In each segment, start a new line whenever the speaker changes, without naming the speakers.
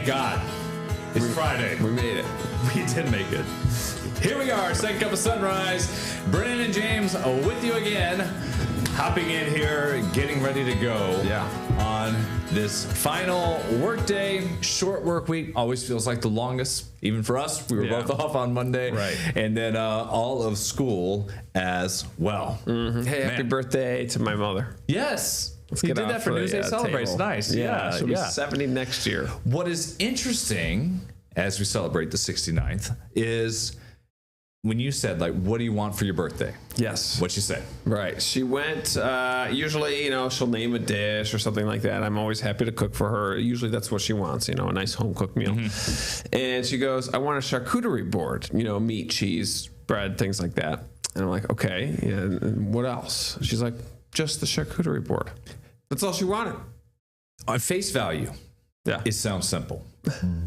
Thank God. It's Friday.
We made it.
We did make it. Here we are, second cup of sunrise. Brennan and James with you again. Hopping in here, getting ready to go on this final work day. Short work week always feels like the longest, even for us. We were both off on Monday.
Right.
And then all of school as well.
Mm-hmm. Hey, happy birthday to my mother.
Yes. You did that for Newsday Celebrates. Nice.
Yeah, she'll be 70 next year.
What is interesting as we celebrate the 69th is when you said, like, what do you want for your birthday?
Yes.
What you say?
Right. She went, usually, she'll name a dish or something like that. I'm always happy to cook for her. Usually that's what she wants, a nice home cooked meal. Mm-hmm. And she goes, I want a charcuterie board, meat, cheese, bread, things like that. And I'm like, okay. And what else? She's like, just the charcuterie board. That's all she wanted.
On face value, it sounds simple.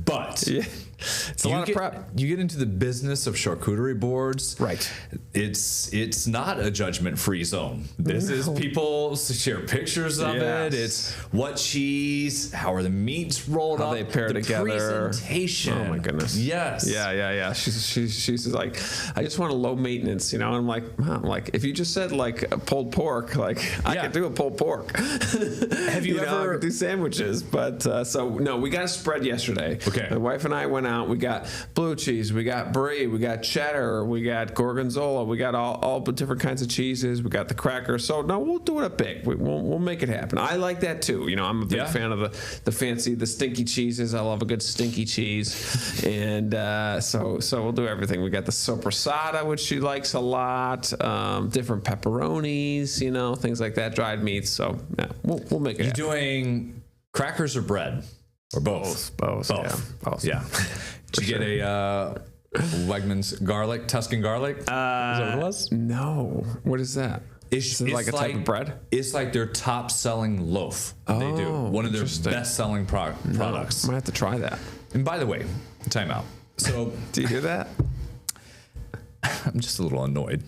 But
it's a lot of prep.
You get into the business of charcuterie boards.
Right.
It's not a judgment-free zone. This is people share pictures of it. It's what cheese, how are the meats rolled up,
how they pair together.
Presentation.
Oh my goodness.
Yes.
Yeah. She's like, I just want a low maintenance, and I'm like, Mom, if you just said like a pulled pork, I could do a pulled pork.
Have you ever
I could do sandwiches? But no, we got a spread yesterday.
Okay.
My wife and I went out. We got blue cheese, we got brie, we got cheddar, we got gorgonzola, we got all the different kinds of cheeses. We got the crackers. So no, we'll do it up big. We'll make it happen. I like that too. I'm a big fan of the stinky cheeses. I love a good stinky cheese, and so we'll do everything. We got the sopressata, which she likes a lot. Different pepperonis, things like that, dried meats. So yeah, we'll make it.
You doing crackers or bread? Or both?
Both.
Yeah. Did you get a Wegmans garlic, Tuscan garlic? Is that what it was?
No. What is that? It's like a type of bread?
It's like their top-selling loaf. They do. One of their best-selling products.
I'm going to have to try that.
And by the way, time out. So,
do you hear that?
I'm just a little annoyed.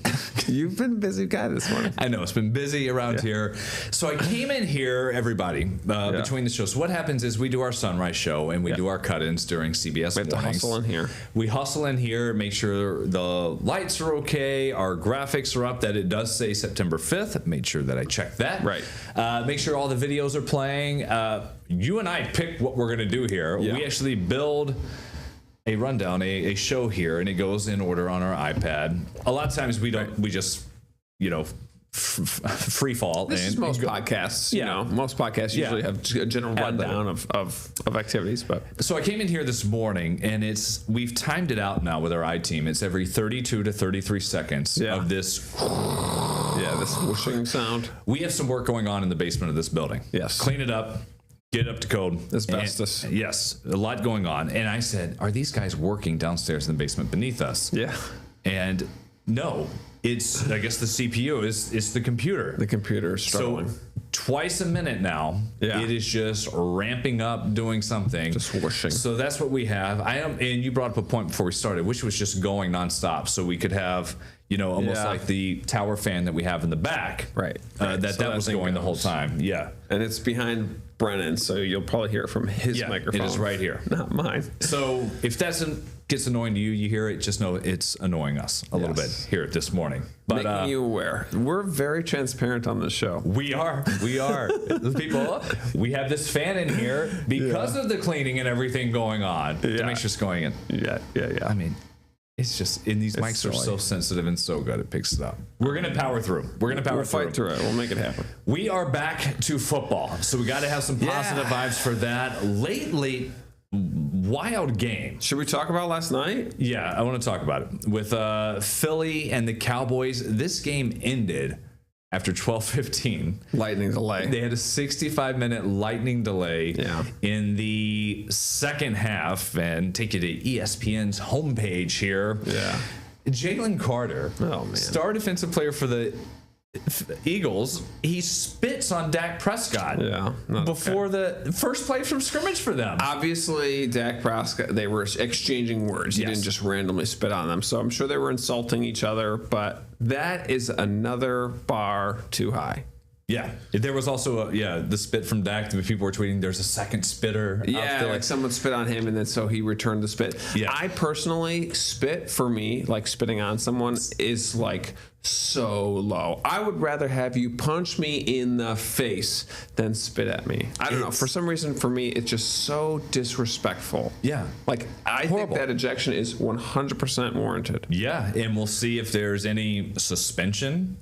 You've been a busy guy this morning.
I know. It's been busy around here. So I came in here, everybody, between the shows. So what happens is we do our sunrise show and we do our cut-ins during CBS mornings.
We have to hustle in here.
We hustle in here, make sure the lights are okay, our graphics are up, that it does say September 5th. Made sure that I checked that.
Right.
Make sure all the videos are playing. You and I pick what we're going to do here.
Yeah.
We actually build a rundown, a show here, and it goes in order on our iPad. A lot of times we don't, we just, free fall.
This is most podcasts. Most podcasts usually have a general rundown of activities. But
so I came in here this morning, and we've timed it out now with our iTeam. It's every 32 to 33 seconds of this.
This whooshing sound.
We have some work going on in the basement of this building.
Yes.
Clean it up. Get it up to code.
Asbestos.
Yes, a lot going on. And I said, are these guys working downstairs in the basement beneath us?
Yeah.
And no, it's, I guess the CPU it's the computer.
The computer is struggling.
So twice a minute now, it is just ramping up, doing something.
Just whooshing.
So that's what we have. And you brought up a point before we started, which was just going nonstop. So we could have, almost like the tower fan that we have in the back.
Right.
That was going the whole time. Yeah.
And it's behind Brennan, so you'll probably hear it from his microphone.
It is right here.
Not mine.
So if that gets annoying to you, you hear it, just know it's annoying us a little bit here this morning. But
making you aware. We're very transparent on this show.
We are. People, we have this fan in here because of the cleaning and everything going on to make sure it's going in.
Yeah.
I mean, it's just, and these mics are so sensitive and so good, it picks it up. We're going to power through. We'll
fight through it. We'll make it happen.
We are back to football. So we got to have some positive vibes for that. Late, wild game.
Should we talk about last night?
Yeah, I want to talk about it. With Philly and the Cowboys, this game ended after 12:15.
Lightning delay.
They had a 65-minute lightning delay in the second half. And take you to ESPN's homepage here.
Yeah.
Jalen Carter, star defensive player for the Eagles, he spits on Dak Prescott before the first play from scrimmage for them.
Obviously, Dak Prescott, they were exchanging words. He didn't just randomly spit on them. So I'm sure they were insulting each other, but that is another bar too high.
Yeah, there was also the spit from Dak. People were tweeting there's a second spitter.
Yeah,
out there.
like someone spit on him, and then so he returned the spit.
Yeah.
I personally, spit for me, like spitting on someone, is like so low. I would rather have you punch me in the face than spit at me. I don't know. For some reason, for me, it's just so disrespectful.
Yeah.
Like, I
Horrible.
think that ejection is 100% warranted.
Yeah, and we'll see if there's any suspension.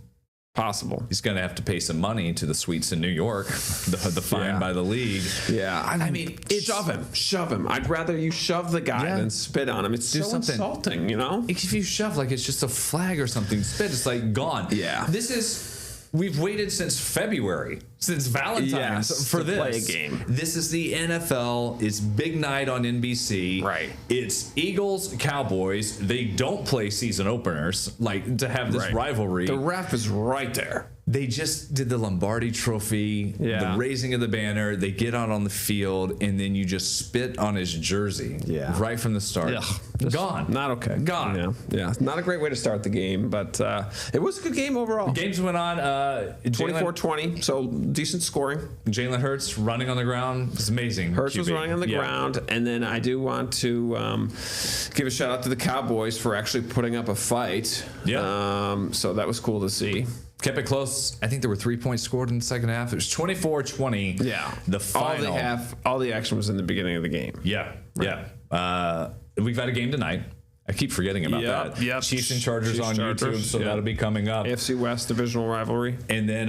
Possible.
He's going to have to pay some money to the suites in New York, the fine by the league.
Yeah, I mean, shove him. I'd rather you shove the guy than spit on him. It's so insulting, you know?
If you shove, like it's just a flag or something, spit, it's like gone.
Yeah.
We've waited since February, since Valentine's for this.
Play a game.
This is the NFL. It's big night on NBC.
Right.
It's Eagles, Cowboys. They don't play season openers, like to have this rivalry.
The ref is right there.
They just did the Lombardi Trophy, the raising of the banner. They get out on the field, and then you just spit on his jersey right from the start. Gone.
Not okay.
Gone.
Yeah. Not a great way to start the game, but it was a good game overall.
Games went on
24-20, so decent scoring.
Jalen Hurts running on the ground. It's amazing.
Hurts was running on the ground, and then I do want to give a shout out to the Cowboys for actually putting up a fight.
Yeah.
So that was cool to see.
Kept it close. I think there were 3 points scored in the second half. It was 24-20.
Yeah.
The final.
All the action was in the beginning of the game.
Yeah. Right. Yeah. We've got a game tonight. I keep forgetting about that.
Yep.
Chiefs and Chargers on YouTube, so that'll be coming up.
AFC West divisional rivalry.
And then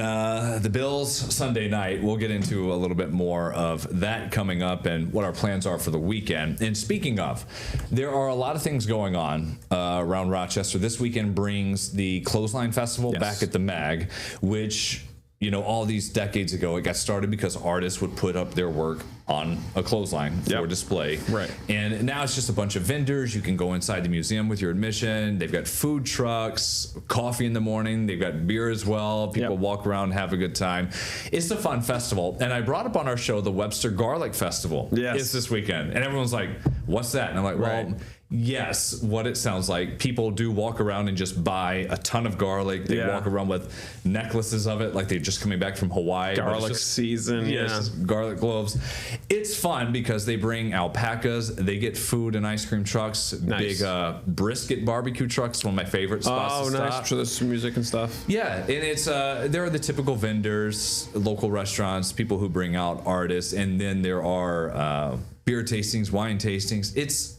the Bills Sunday night. We'll get into a little bit more of that coming up and what our plans are for the weekend. And speaking of, there are a lot of things going on around Rochester. This weekend brings the Clothesline Festival back at the MAG, which, you know, all these decades ago, it got started because artists would put up their work on a clothesline for display.
Right.
And now it's just a bunch of vendors. You can go inside the museum with your admission. They've got food trucks, coffee in the morning. They've got beer as well. People walk around, have a good time. It's a fun festival. And I brought up on our show the Webster Garlic Festival.
Yes.
It's this weekend. And everyone's like, what's that? And I'm like, well, yes, what it sounds like. People do walk around and just buy a ton of garlic. They walk around with necklaces of it like they're just coming back from Hawaii.
Garlic season.
Yes, garlic gloves. It's fun because they bring alpacas. They get food and ice cream trucks.
Nice.
Big brisket barbecue trucks. One of my favorite spots to
nice.
stop.
So there's some music and stuff.
Yeah, and it's there are the typical vendors, local restaurants, people who bring out artists, and then there are beer tastings, wine tastings. It's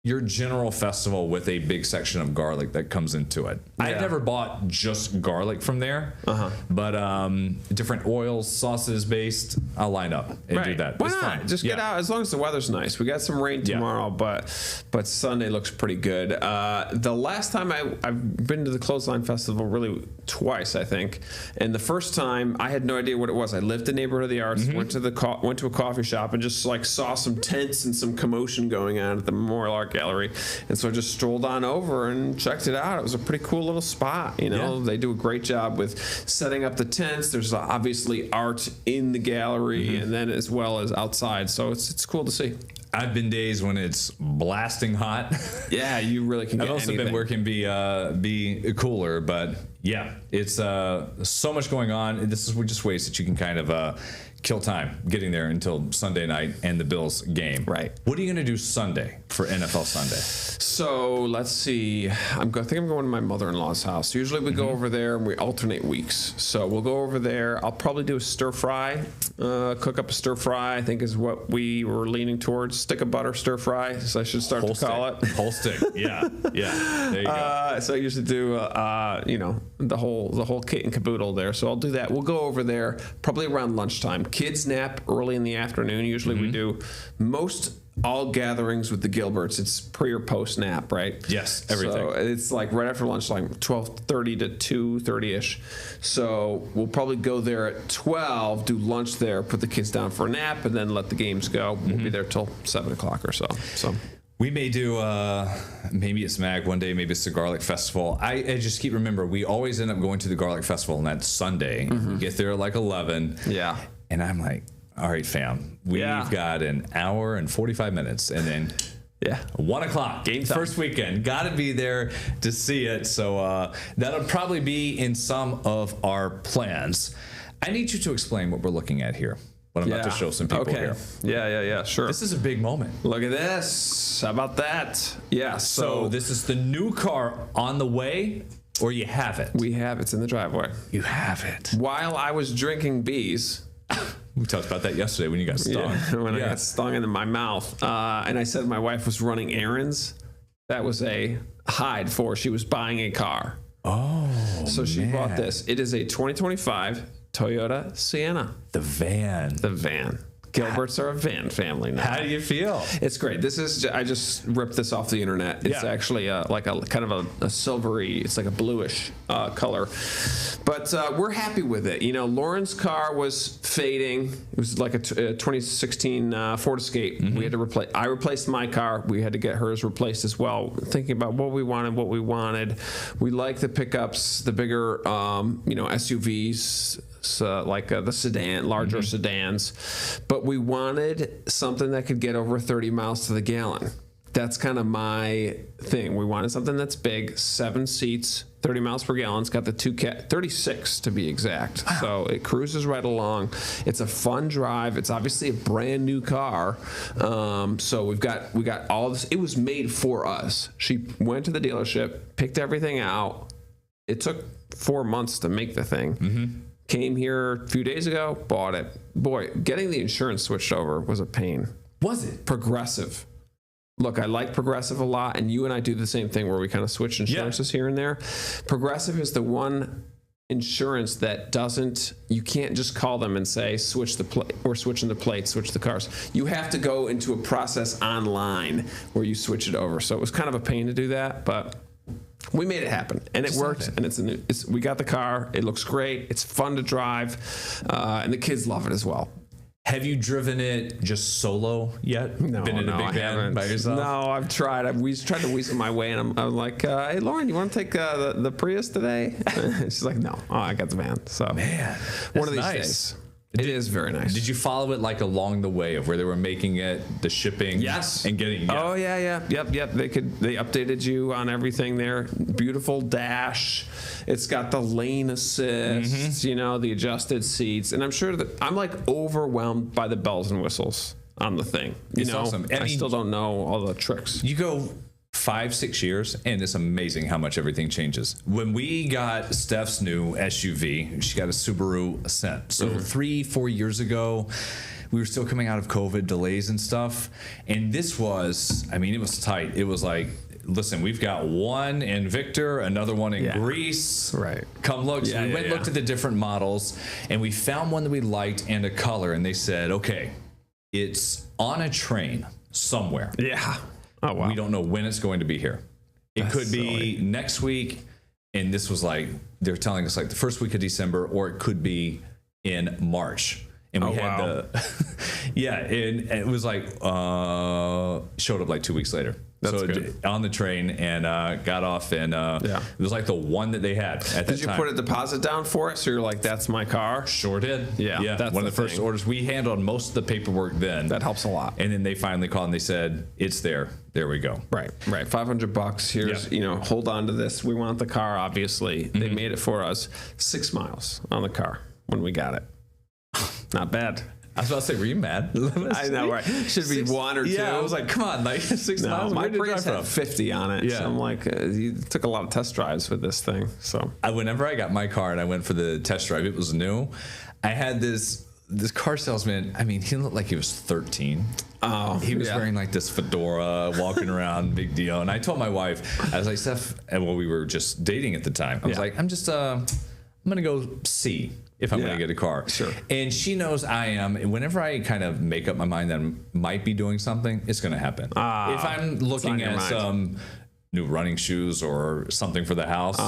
your general festival with a big section of garlic that comes into it. I've never bought just garlic from there, but different oils, sauces based, I'll line up and do that.
Why
it's
not?
fun.
Just get out. As long as the weather's nice. We got some rain tomorrow, but Sunday looks pretty good. The last time I've been to the Clothesline Festival really twice, I think. And the first time I had no idea what it was. I lived in the neighborhood of the arts, went to a coffee shop and just like saw some tents and some commotion going on at the Memorial Art Gallery, and so I just strolled on over and checked it out. It was a pretty cool little spot. You know, they do a great job with setting up the tents. There's obviously art in the gallery, and then as well as outside. So it's cool to see.
I've been days when it's blasting hot.
Yeah, you really can get
I've also been where it can be cooler, but yeah, it's so much going on. This is just ways that you can kind of kill time getting there until Sunday night and the Bills game.
Right.
What are you going to do Sunday for NFL Sunday?
So let's see. I think I'm going to my mother-in-law's house. Usually we go over there and we alternate weeks. So we'll go over there. I'll probably do a stir fry, cook up a stir fry, I think is what we were leaning towards. Stick of butter stir fry, as I should start to call it.
Whole stick. Yeah. There you go.
So I usually do, the whole kit and caboodle there. So I'll do that. We'll go over there probably around lunchtime. Kids nap early in the afternoon. Usually we do most all gatherings with the Gilberts. It's pre or post nap, right?
Yes, everything.
So it's like right after lunch, like 12:30 to 2:30ish. So we'll probably go there at 12, do lunch there, put the kids down for a nap, and then let the games go. We'll be there till 7 o'clock or so. So.
We may do, maybe it's MAG one day, maybe it's the Garlic Festival. I just keep remember, we always end up going to the Garlic Festival on that Sunday. We get there at like 11.
Yeah.
And I'm like, all right, fam, we've got an hour and 45 minutes. And then 1 o'clock,
game time.
First weekend. Got to be there to see it. So that'll probably be in some of our plans. I need you to explain what we're looking at here. What I'm about to show some people here.
Yeah, sure.
This is a big moment.
Look at this. How about that? Yeah.
So this is the new car on the way, or you have it?
We have it. It's in the driveway.
You have it.
While I was drinking bees.
We talked about that yesterday when you got stung.
I got stung in my mouth. And I said my wife was running errands. That was a hide for she was buying a car.
Oh,
so she bought this. It is a 2025 Toyota Sienna.
The van.
Gilberts are a van family now.
How do you feel?
It's great. This is, I just ripped this off the internet. It's actually like a kind of a silvery, it's like a bluish color. But we're happy with it. You know, Lauren's car was fading. It was like a 2016 Ford Escape. We had to replace, I replaced my car. We had to get hers replaced as well. Thinking about what we wanted. We like the pickups, the bigger, SUVs. Like the sedan, larger sedans, but we wanted something that could get over 30 miles to the gallon. That's kind of my thing. We wanted something that's big, 7 seats, 30 miles per gallon. It's got the 36 to be exact. Wow. So it cruises right along. It's a fun drive. It's obviously a brand new car. So we got all this. It was made for us. She went to the dealership, picked everything out. It took 4 months to make the thing. Came here a few days ago, bought it. Boy, getting the insurance switched over was a pain.
Was it?
Progressive. Look, I like Progressive a lot, and you and I do the same thing where we kind of switch insurances here and there. Progressive is the one insurance that you can't just call them and say, switch the plate, or switching the plates, switch the cars. You have to go into a process online where you switch it over. So it was kind of a pain to do that, but we made it happen, and it worked. And we got the car. It looks great. It's fun to drive, and the kids love it as well.
Have you driven it just solo yet?
No,
been in a big van by yourself?
No, I've tried. Tried to weasel my way, and I'm like, hey, Lauren, you want to take the Prius today? She's like, no, I got the van. So,
man,
one of these days. It is very nice.
Did you follow it like along the way of where they were making it, the shipping?
Yes.
And getting
Oh, yeah. Yep. They updated you on everything there. Beautiful dash. It's got the lane assist, the adjusted seats. And I'm sure that I'm like overwhelmed by the bells and whistles on the thing.
It's awesome.
I still don't know all the tricks.
You go 5-6 years, and it's amazing how much everything changes. When we got Steph's new SUV, she got a Subaru Ascent. So 3-4 years ago, we were still coming out of COVID delays and stuff. And this was, it was tight. It was like, listen, we've got one in Victor, another one in Greece.
Right.
Come look. So we went and looked at the different models, and we found one that we liked and a color. And they said, okay, it's on a train somewhere.
Yeah. Oh, wow.
We don't know when it's going to be here. It could be next week, and this was like, they're telling us like the first week of December, or it could be in March. And we had and it was like, showed up like 2 weeks later.
That's good.
On the train and got off, and it was like the one that they had at that time.
Did you put a deposit down for it? So you're like, that's my car?
Sure did.
Yeah.
That's one of the first orders. We handled most of the paperwork then.
That helps a lot.
And then they finally called and they said, it's there. There we go.
Right. $500. Here's, hold on to this. We want the car, obviously. They made it for us. 6 miles on the car when we got it. Not bad.
I was about to say, were you mad?
I know, right? Should be 1 or 2.
Yeah, I was like, come on, like 6 miles.
My Prius had 50 on it.
Yeah.
So I'm like, you took a lot of test drives with this thing. So
whenever I got my car and I went for the test drive, it was new. I had this car salesman. He looked like he was 13. Oh, he was wearing like this fedora, walking around, big deal. And I told my wife, I was like, Steph, and we were just dating at the time. I was like, I'm going to go see if I'm going to get a car.
Sure.
And she knows I am. And whenever I kind of make up my mind that I might be doing something, it's going to happen. If I'm looking at some new running shoes or something for the house,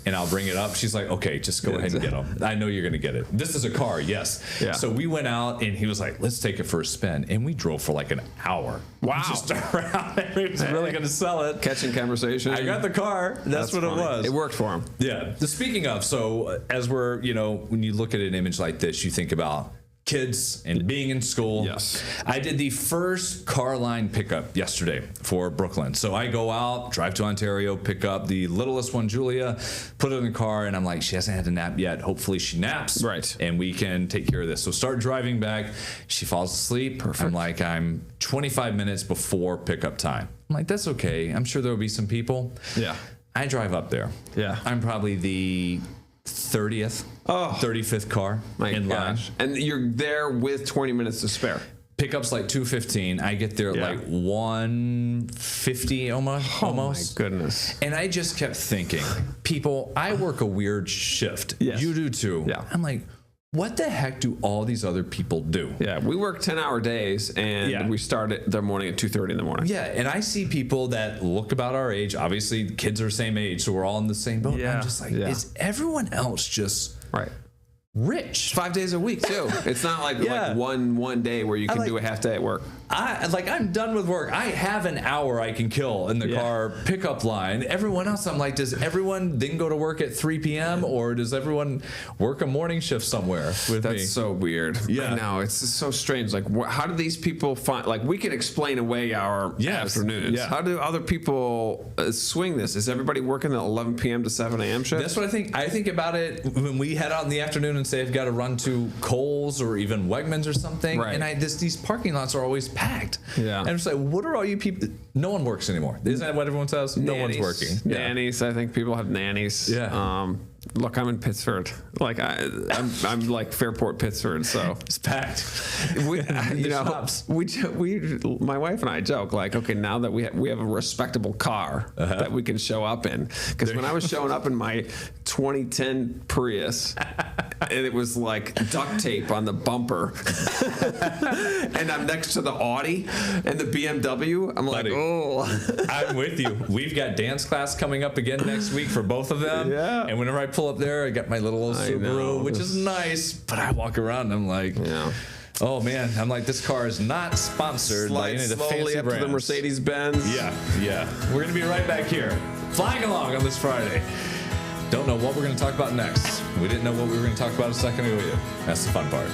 and I'll bring it up, she's like, okay, just go ahead and get them. I know you're going to get it. This is a car, yes.
Yeah.
So we went out, and he was like, let's take it for a spin. And we drove for like an hour.
Wow.
Just around. He was really going to sell it.
Catching conversation.
I got the car. That's what
funny.
it was.
It worked for him.
Yeah. Speaking of, so as we're, when you look at an image like this, you think about kids and being in school.
Yes.
I did the first car line pickup yesterday for Brooklyn. So I go out, drive to Ontario, pick up the littlest one, Julia, put her in the car, and I'm like, she hasn't had a nap yet. Hopefully she naps.
Right.
And we can take care of this. So start driving back. She falls asleep. Perfect. I'm like, I'm 25 minutes before pickup time. I'm like, that's okay. I'm sure there'll be some people.
Yeah.
I drive up there.
Yeah.
I'm probably the 35th car in line.
And you're there with 20 minutes to spare.
Pickup's like 2:15. I get there at like 1:50 almost.
Oh my goodness.
And I just kept thinking, people, I work a weird shift.
Yes.
You do too.
Yeah.
I'm like, what the heck do all these other people do?
Yeah, we work 10-hour days, and we start at the morning at 2:30 in the morning.
Yeah, and I see people that look about our age. Obviously, the kids are the same age, so we're all in the same boat.
Yeah.
I'm just like, is everyone else just rich?
5 days a week too. It's not like one day where you can do a half day at work.
I'm done with work. I have an hour I can kill in the car pickup line. Everyone else, I'm like, does everyone then go to work at 3 p.m. or does everyone work a morning shift somewhere with me?
That's so weird.
Yeah.
I know. It's so strange. Like, how do these people find, like, we can explain away our afternoons.
Yeah.
How do other people swing this? Is everybody working at 11 p.m. to 7 a.m. shift?
That's what I think. I think about it when we head out in the afternoon and say I've got to run to Kohl's or even Wegmans or something.
Right.
And these parking lots are always packed.
Yeah.
And it's like, what are all you people? No one works anymore. Isn't that what everyone says? No one's working.
Nannies. I think people have nannies.
Yeah.
Look, I'm in Pittsford. Like I'm like Fairport, Pittsford. So
it's packed.
We, my wife and I joke like, okay, now that we have a respectable car that we can show up in. Because when I was showing up in my 2010 Prius, and it was like duct tape on the bumper, and I'm next to the Audi and the BMW. I'm like, oh.
I'm with you. We've got dance class coming up again next week for both of them.
Yeah.
And whenever I pull up there, I got my little Subaru, which is nice, but I walk around and I'm like, oh man, I'm like, this car is not sponsored by any of the
slowly
fancy
up
brands.
to the Mercedes-Benz.
Yeah. We're going to be right back here, flying along on this Friday. Don't know what we're going to talk about next. We didn't know what we were going to talk about a second ago either. That's the fun part.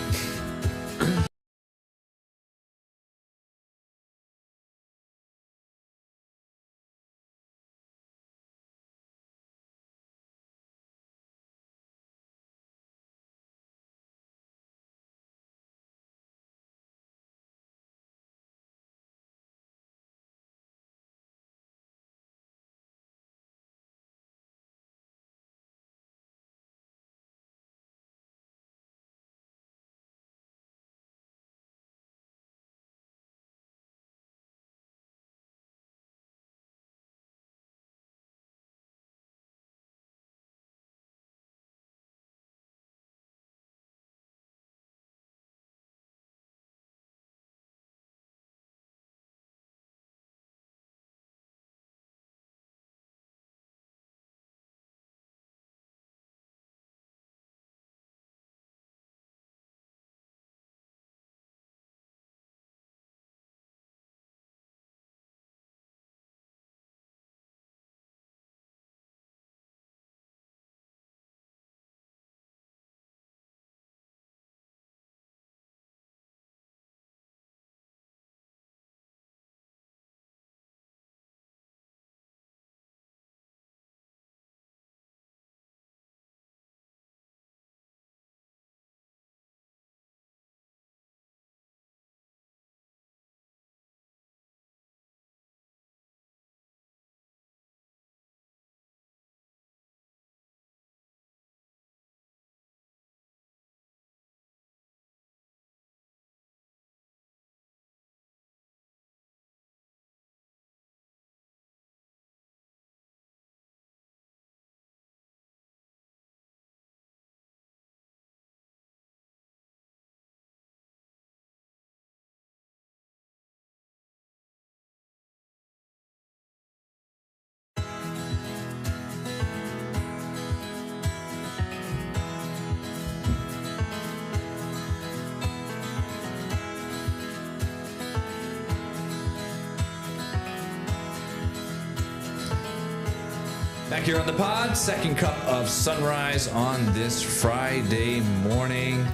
Back here on the pod, second cup of sunrise on this Friday morning.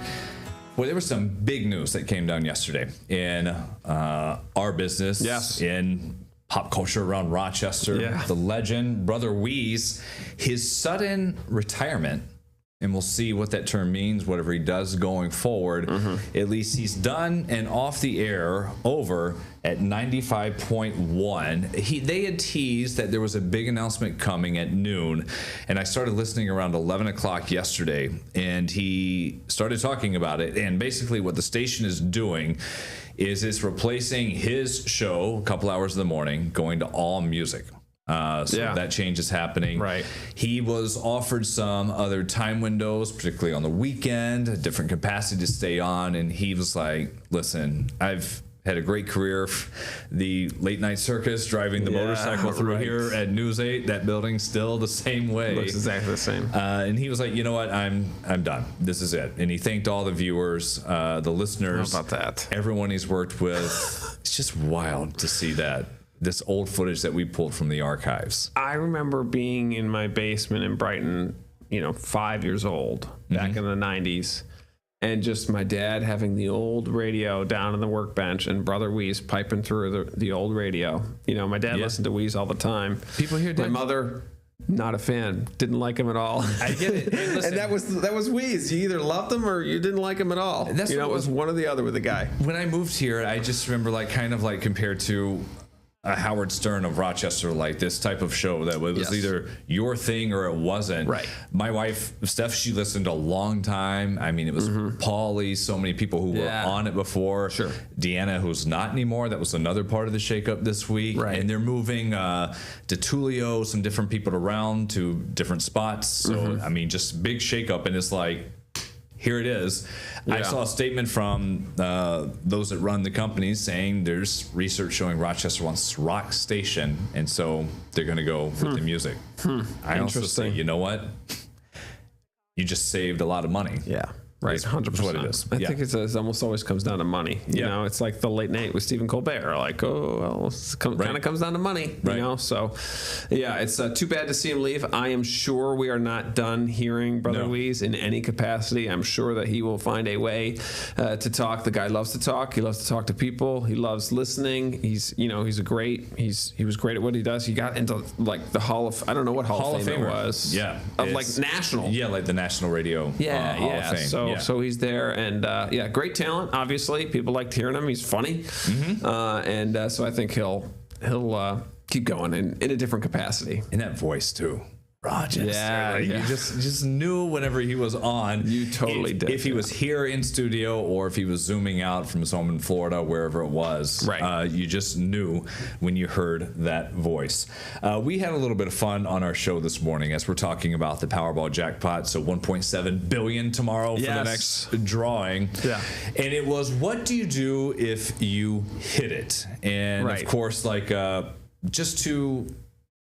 Well, there was some big news that came down yesterday in our business.
Yes.
In pop culture around Rochester.
Yeah.
The legend, Brother Weeze, his sudden retirement. And we'll see what that term means, whatever he does going forward. At least he's done and off the air over at 95.1. They had teased that there was a big announcement coming at noon. And I started listening around 11 o'clock yesterday. And he started talking about it. And basically what the station is doing is it's replacing his show a couple hours in the morning, going to all music. That change is happening.
Right.
He was offered some other time windows, particularly on the weekend, a different capacity to stay on. And he was like, listen, I've had a great career. The late night circus, driving the motorcycle through here at News 8, that building's still the same way.
Looks exactly the same.
And he was like, you know what? I'm done. This is it. And he thanked all the viewers, the listeners.
How about that?
Everyone he's worked with. It's just wild to see that. This old footage that we pulled from the archives.
I remember being in my basement in Brighton, 5 years old, back in the 90s, and just my dad having the old radio down on the workbench and Brother Weeze piping through the old radio. My dad listened to Weeze all the time.
People here did.
My mother, not a fan, didn't like him at all.
I get it. Hey, listen,
and that was Weeze. You either loved him or you didn't like him at all. It was one or the other with the guy.
When I moved here, I just remember compared to a Howard Stern of Rochester, like this type of show that was either your thing or it wasn't.
Right.
My wife, Steph, she listened a long time. I mean, it was Paulie, so many people who were on it before.
Sure.
Deanna, who's not anymore. That was another part of the shakeup this week.
Right.
And they're moving DeTulio, some different people around to different spots. So, I mean, just big shakeup. And it's like, here it is. I saw a statement from those that run the company saying there's research showing Rochester wants rock station, and so they're going to go with the music. I also say, you know what? You just saved a lot of money.
Yeah. Right, 100%.
What it is.
I think it almost always comes down to money. You know, it's like the late night with Stephen Colbert. Like, it kind of comes down to money. You know, so it's too bad to see him leave. I am sure we are not done hearing Brother Weeze in any capacity. I'm sure that he will find a way to talk. The guy loves to talk. He loves to talk to people. He loves listening. He was great at what he does. He got into like the Hall of, I don't know what Hall of Fame it was.
Yeah,
of like national.
Yeah, like the National Radio Hall of Fame.
So he's there, and great talent. Obviously, people liked hearing him. He's funny, so I think he'll keep going in a different capacity.
In that voice too, Rochester. You just knew whenever he was on.
You totally did.
If he was here in studio or if he was zooming out from his home in Florida, wherever it was. Right. You just knew when you heard that voice. We had a little bit of fun on our show this morning as we're talking about the Powerball jackpot. So $1.7 billion tomorrow for the next drawing. Yeah. And it was, what do you do if you hit it? And of course,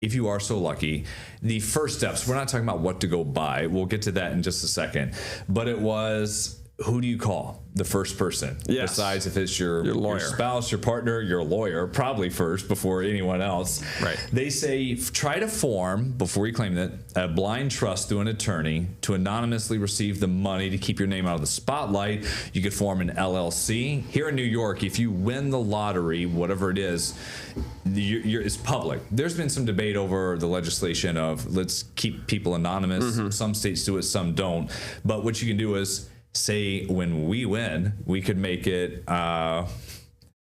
if you are so lucky, the first steps, we're not talking about what to go buy. We'll get to that in just a second. But it was, who do you call? The first person. Yes. Besides if it's your lawyer, your spouse, your partner, your lawyer, probably first before anyone else. Right. They say try to form, before you claim it, a blind trust through an attorney to anonymously receive the money to keep your name out of the spotlight. You could form an LLC. Here in New York, if you win the lottery, whatever it is, it's public. There's been some debate over the legislation of let's keep people anonymous. Some states do it, some don't. But what you can do is say when we win, we could make it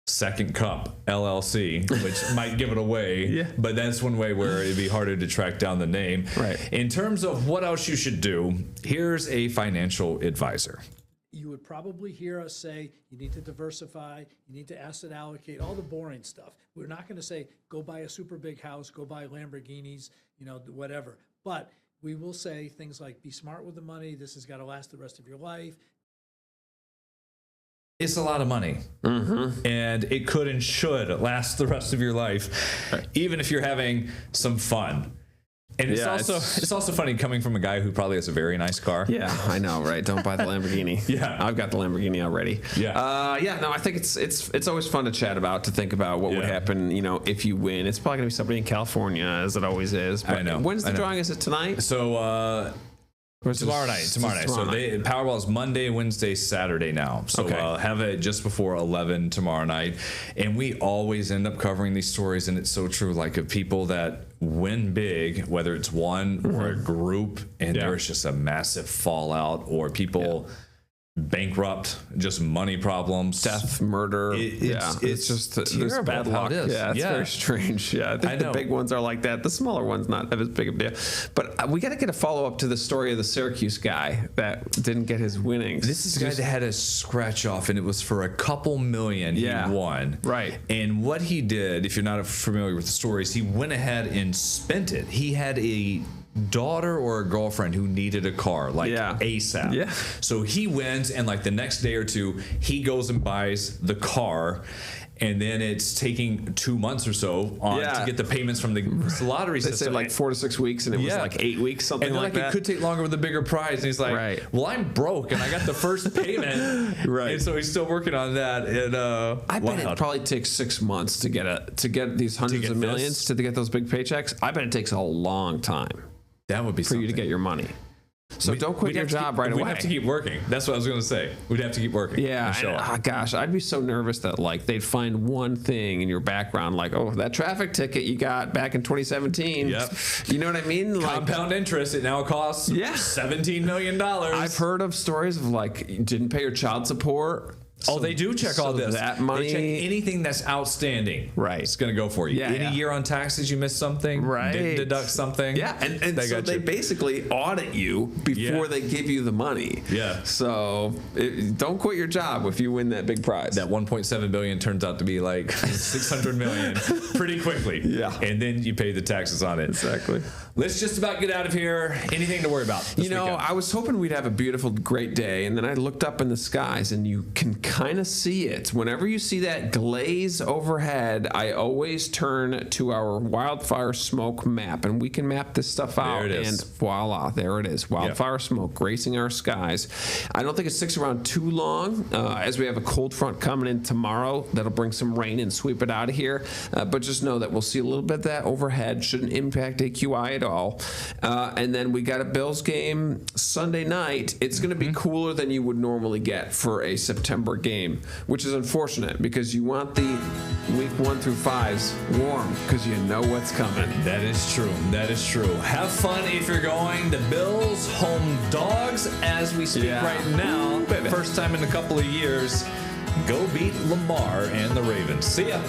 Second Cup LLC, which might give it away. But that's one way where it'd be harder to track down the name. Right. In terms of what else you should do, here's a financial advisor.
You would probably hear us say you need to diversify, you need to asset allocate, all the boring stuff. We're not going to say go buy a super big house, go buy Lamborghinis, whatever. But we will say things like be smart with the money. This has got to last the rest of your life.
It's a lot of money, and it could and should last the rest of your life, even if you're having some fun. And it's also funny coming from a guy who probably has a very nice car.
Yeah, I know, right? Don't buy the Lamborghini. I've got the Lamborghini already. I think it's always fun to chat about, to think about what would happen, if you win. It's probably gonna be somebody in California, as it always is. But
I know.
When's the drawing? Is it tonight?
So Tomorrow night. So Powerball is Monday, Wednesday, Saturday now. So have it just before 11 tomorrow night. And we always end up covering these stories, and it's so true. Like of people that win big, whether it's one or a group, and there's just a massive fallout, or people bankrupt, just money problems,
death, murder. It's just there's bad luck. It's very strange. I think the big ones are like that. The smaller ones not as big of a deal. But we got to get a follow up to the story of the Syracuse guy that didn't get his winnings.
This is a guy that had a scratch off, and it was for a couple million. He won.
Right.
And what he did, if you're not familiar with the stories, he went ahead and spent it. He had a daughter or a girlfriend who needed a car ASAP. So he wins, and like the next day or two, he goes and buys the car. And then it's taking 2 months or so to get the payments from the lottery system.
They said like 4 to 6 weeks, and it was like 8 weeks, something like that.
It could take longer with a bigger prize. And he's like, well, I'm broke, and I got the first payment. And so he's still working on that. And
I bet it probably takes 6 months to get these hundreds of millions, to get those big paychecks. I bet it takes a long time.
That would be
for you to get your money. So don't quit your job right away.
We'd have to keep working. That's what I was going to say. We'd have to keep working.
Gosh, I'd be so nervous that like they'd find one thing in your background, like, oh, that traffic ticket you got back in 2017.
Yep.
You know what I mean?
Compound interest. It now costs $17 million.
I've heard of stories of like you didn't pay your child support.
They do check all this.
That money,
they check anything that's outstanding.
Right,
it's going to go for you. Any year on taxes you missed something. Right, didn't deduct something.
And they basically audit you before they give you the money. So don't quit your job if you win that big prize.
That 1.7 billion turns out to be like 600 million pretty quickly. And then you pay the taxes on it.
Exactly.
Let's just about get out of here. Anything to worry about this weekend?
I was hoping we'd have a beautiful, great day, and then I looked up in the skies, and you can kind of see it. Whenever you see that glaze overhead, I always turn to our wildfire smoke map, and we can map this stuff out.
There it is.
And voila, there it is. Wildfire smoke gracing our skies. I don't think it sticks around too long, as we have a cold front coming in tomorrow that'll bring some rain and sweep it out of here. But just know that we'll see a little bit of that overhead. Shouldn't impact AQI at all. And then we got a Bills game Sunday night. It's going to be cooler than you would normally get for a September game, which is unfortunate because you want the week 1 through 5s warm because you know what's coming.
That is true. Have fun if you're going. The Bills home dogs as we speak right now. First time in a couple of years. Go beat Lamar and the Ravens. See ya.